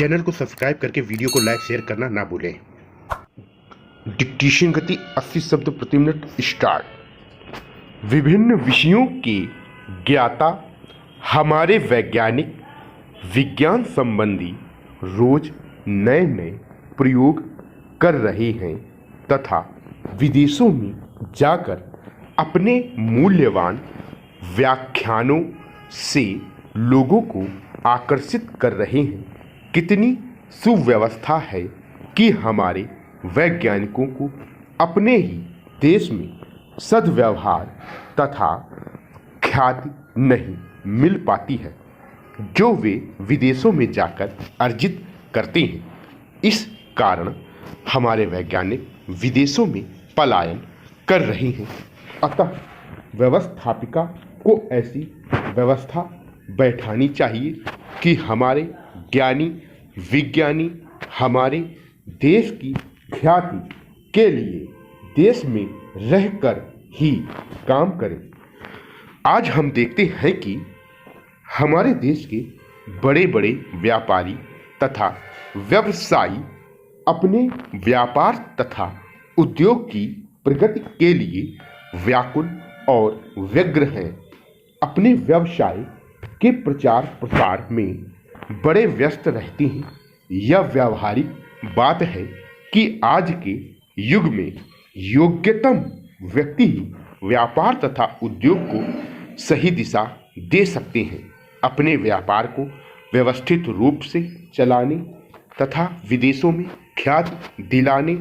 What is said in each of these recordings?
Channel को subscribe करके video को लाइक शेयर करना ना भूलें। डिक्टेशन गति 80 शब्द प्रति मिनट स्टार्ट। विभिन्न विषयों के ज्ञाता हमारे वैज्ञानिक विज्ञान संबंधी रोज नए नए प्रयोग कर रहे हैं तथा विदेशों में जाकर अपने मूल्यवान व्याख्यानों से लोगों को आकर्षित कर रहे हैं। कितनी सुव्यवस्था है कि हमारे वैज्ञानिकों को अपने ही देश में सद्व्यवहार तथा ख्याति नहीं मिल पाती है जो वे विदेशों में जाकर अर्जित करते हैं। इस कारण हमारे वैज्ञानिक विदेशों में पलायन कर रहे हैं। अतः व्यवस्थापिका को ऐसी व्यवस्था बैठानी चाहिए कि हमारे ज्ञानी विज्ञानी हमारे देश की ख्याति के लिए देश में रहकर ही काम करें। आज हम देखते हैं कि हमारे देश के बड़े बड़े व्यापारी तथा व्यवसायी अपने व्यापार तथा उद्योग की प्रगति के लिए व्याकुल और व्यग्र हैं। अपने व्यवसाय के प्रचार प्रसार में बड़े व्यस्त रहते हैं। यह व्यावहारिक बात है कि आज के युग में योग्यतम व्यक्ति ही व्यापार तथा उद्योग को सही दिशा दे सकते हैं। अपने व्यापार को व्यवस्थित रूप से चलाने तथा विदेशों में ख्याति दिलाने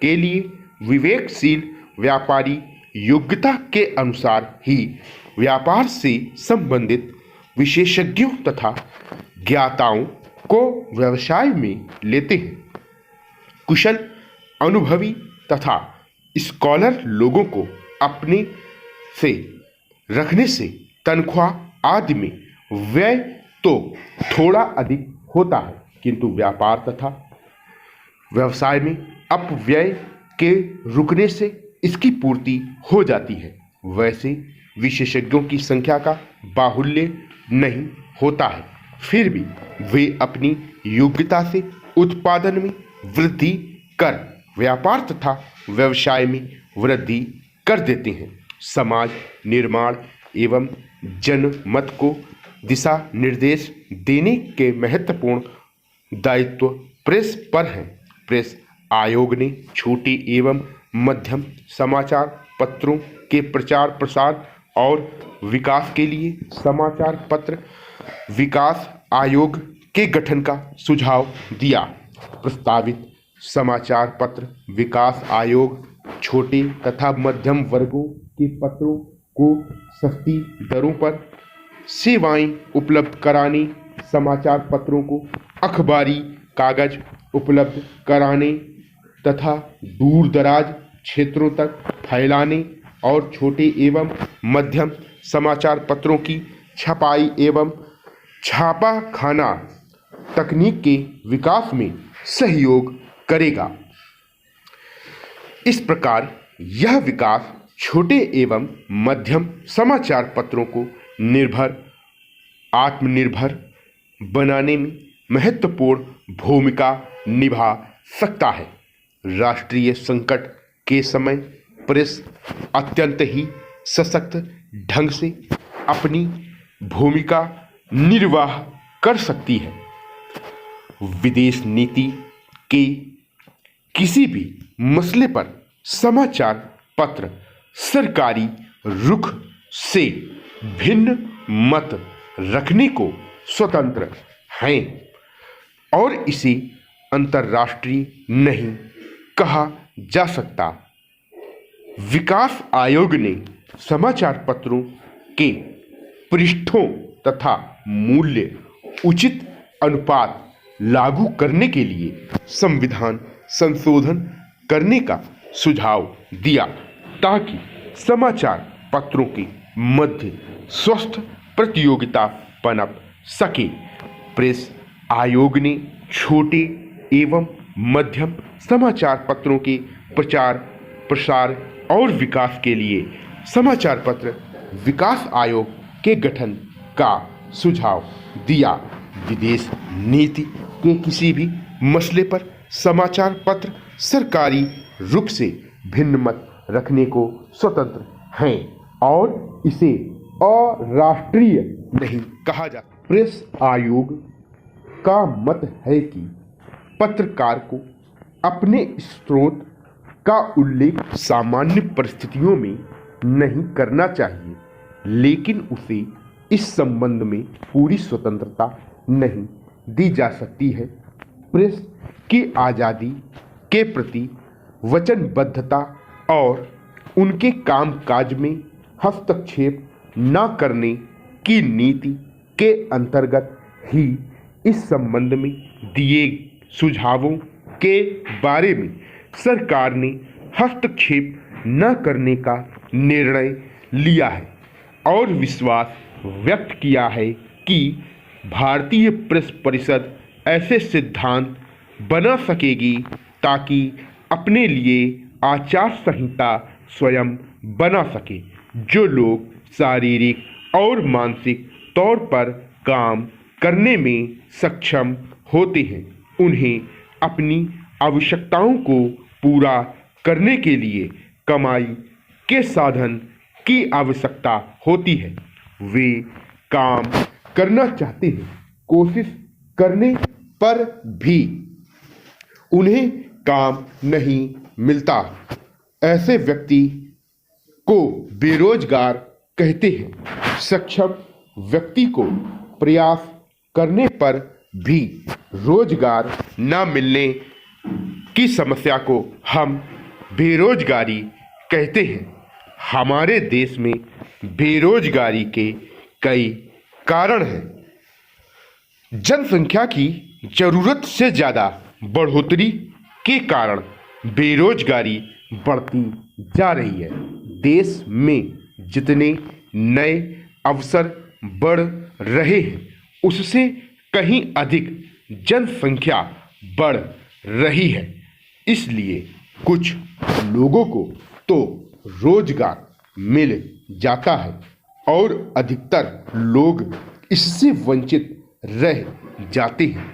के लिए विवेकशील व्यापारी योग्यता के अनुसार ही व्यापार से संबंधित विशेषज्ञों तथा ज्ञाताओं को व्यवसाय में लेते हैं। कुशल अनुभवी तथा स्कॉलर लोगों को अपने से रखने से तनख्वाह आदि में व्यय तो थोड़ा अधिक होता है, किंतु व्यापार तथा व्यवसाय में अपव्यय के रुकने से इसकी पूर्ति हो जाती है। वैसे विशेषज्ञों की संख्या का बाहुल्य नहीं होता है, फिर भी वे अपनी योग्यता से उत्पादन में वृद्धि कर व्यापार तथा व्यवसाय में वृद्धि कर देते हैं। समाज निर्माण एवं जनमत को दिशा निर्देश देने के महत्वपूर्ण दायित्व प्रेस पर है। प्रेस आयोग ने छोटे एवं मध्यम समाचार पत्रों के प्रचार प्रसार और विकास के लिए समाचार पत्र विकास आयोग के गठन का सुझाव दिया। प्रस्तावित समाचार पत्र विकास आयोग छोटे तथा मध्यम वर्गों के पत्रों को सस्ती दरों पर सेवाएं उपलब्ध कराने, समाचार पत्रों को अखबारी कागज उपलब्ध कराने तथा दूर दराज क्षेत्रों तक फैलाने और छोटे एवं मध्यम समाचार पत्रों की छपाई एवं छापाखाना तकनीक के विकास में सहयोग करेगा। इस प्रकार यह विकास छोटे एवं मध्यम समाचार पत्रों को आत्मनिर्भर बनाने में महत्वपूर्ण भूमिका निभा सकता है। राष्ट्रीय संकट के समय प्रेस अत्यंत ही सशक्त ढंग से अपनी भूमिका निर्वाह कर सकती है। विदेश नीति के किसी भी मसले पर समाचार पत्र सरकारी रुख से भिन्न मत रखने को स्वतंत्र हैं और इसे अंतर्राष्ट्रीय नहीं कहा जा सकता। विकास आयोग ने समाचार पत्रों के पृष्ठों तथा मूल्य उचित अनुपात लागू करने के लिए संविधान संशोधन करने का सुझाव दिया ताकि समाचार पत्रों के मध्य स्वस्थ प्रतियोगिता पनप सके। प्रेस आयोग ने छोटे एवं मध्यम समाचार पत्रों के प्रचार प्रसार और विकास के लिए समाचार पत्र विकास आयोग के गठन का सुझाव दिया। विदेश नीति के किसी भी मसले पर समाचार पत्र सरकारी रुख से भिन्न मत रखने को स्वतंत्र हैं और इसे अराष्ट्रीय नहीं कहा जाता। प्रेस आयोग का मत है कि पत्रकार को अपने स्रोत का उल्लेख सामान्य परिस्थितियों में नहीं करना चाहिए, लेकिन उसे इस संबंध में पूरी स्वतंत्रता नहीं दी जा सकती है। प्रेस की आज़ादी के प्रति वचनबद्धता और उनके कामकाज में हस्तक्षेप न करने की नीति के अंतर्गत ही इस संबंध में दिए सुझावों के बारे में सरकार ने हस्तक्षेप न करने का निर्णय लिया है और विश्वास व्यक्त किया है कि भारतीय प्रेस परिषद ऐसे सिद्धांत बना सकेगी ताकि अपने लिए आचार संहिता स्वयं बना सके। जो लोग शारीरिक और मानसिक तौर पर काम करने में सक्षम होते हैं, उन्हें अपनी आवश्यकताओं को पूरा करने के लिए कमाई के साधन की आवश्यकता होती है। वे काम करना चाहते हैं, कोशिश करने पर भी उन्हें काम नहीं मिलता। ऐसे व्यक्ति को बेरोजगार कहते हैं। सक्षम व्यक्ति को प्रयास करने पर भी रोजगार न मिलने की समस्या को हम बेरोजगारी कहते हैं। हमारे देश में बेरोजगारी के कई कारण हैं। जनसंख्या की जरूरत से ज़्यादा बढ़ोतरी के कारण बेरोजगारी बढ़ती जा रही है। देश में जितने नए अवसर बढ़ रहे हैं, उससे कहीं अधिक जनसंख्या बढ़ रही है। इसलिए कुछ लोगों को तो रोजगार मिल जाता है और अधिकतर लोग इससे वंचित रह जाते हैं।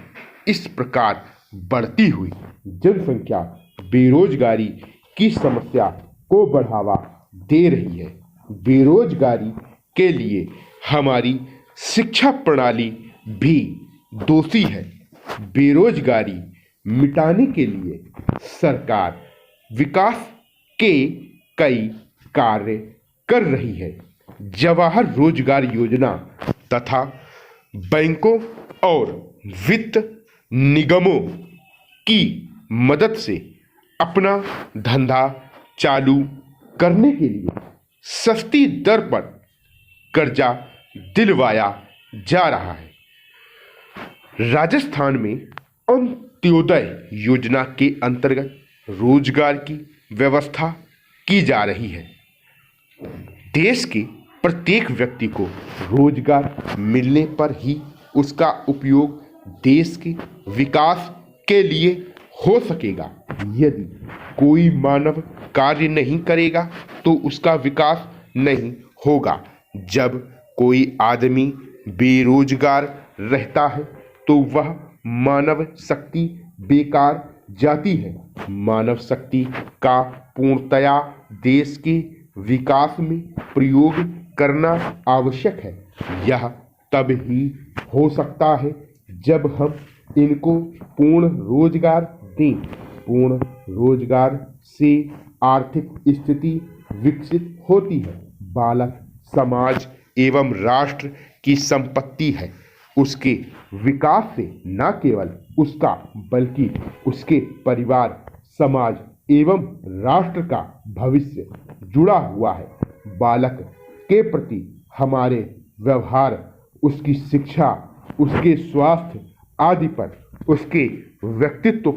इस प्रकार बढ़ती हुई जनसंख्या बेरोजगारी की समस्या को बढ़ावा दे रही है। बेरोजगारी के लिए हमारी शिक्षा प्रणाली भी दोषी है। बेरोजगारी मिटाने के लिए सरकार विकास के कई कार्य कर रही है। जवाहर रोजगार योजना तथा बैंकों और वित्त निगमों की मदद से अपना धंधा चालू करने के लिए सस्ती दर पर कर्जा दिलवाया जा रहा है। राजस्थान में अंत्योदय योजना के अंतर्गत रोजगार की व्यवस्था की जा रही है। देश के प्रत्येक व्यक्ति को रोजगार मिलने पर ही उसका उपयोग देश के विकास के लिए हो सकेगा। यदि कोई मानव कार्य नहीं करेगा तो उसका विकास नहीं होगा। जब कोई आदमी बेरोजगार रहता है तो वह मानव शक्ति बेकार जाती है। मानव शक्ति का पूर्णतया देश के विकास में प्रयोग करना आवश्यक है। यह तब ही हो सकता है जब हम इनको पूर्ण रोजगार दें। पूर्ण रोजगार से आर्थिक स्थिति विकसित होती है। बालक समाज एवं राष्ट्र की संपत्ति है। उसके विकास से न केवल उसका बल्कि उसके परिवार, समाज एवं राष्ट्र का भविष्य जुड़ा हुआ है। बालक के प्रति हमारे व्यवहार, उसकी शिक्षा, उसके स्वास्थ्य आदि पर उसके व्यक्तित्व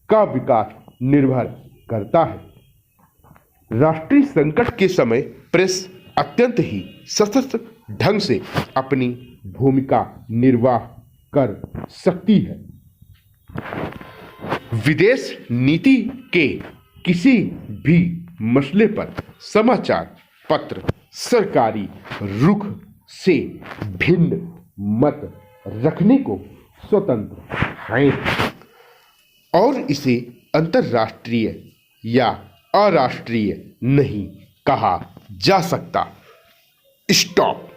का विकास निर्भर करता है। राष्ट्रीय संकट के समय प्रेस अत्यंत ही सशक्त ढंग से अपनी भूमिका निर्वाह कर सकती है। विदेश नीति के किसी भी मसले पर समाचार पत्र सरकारी रुख से भिन्न मत रखने को स्वतंत्र हैं और इसे अंतर्राष्ट्रीय या अराष्ट्रीय नहीं कहा जा सकता। स्टॉप।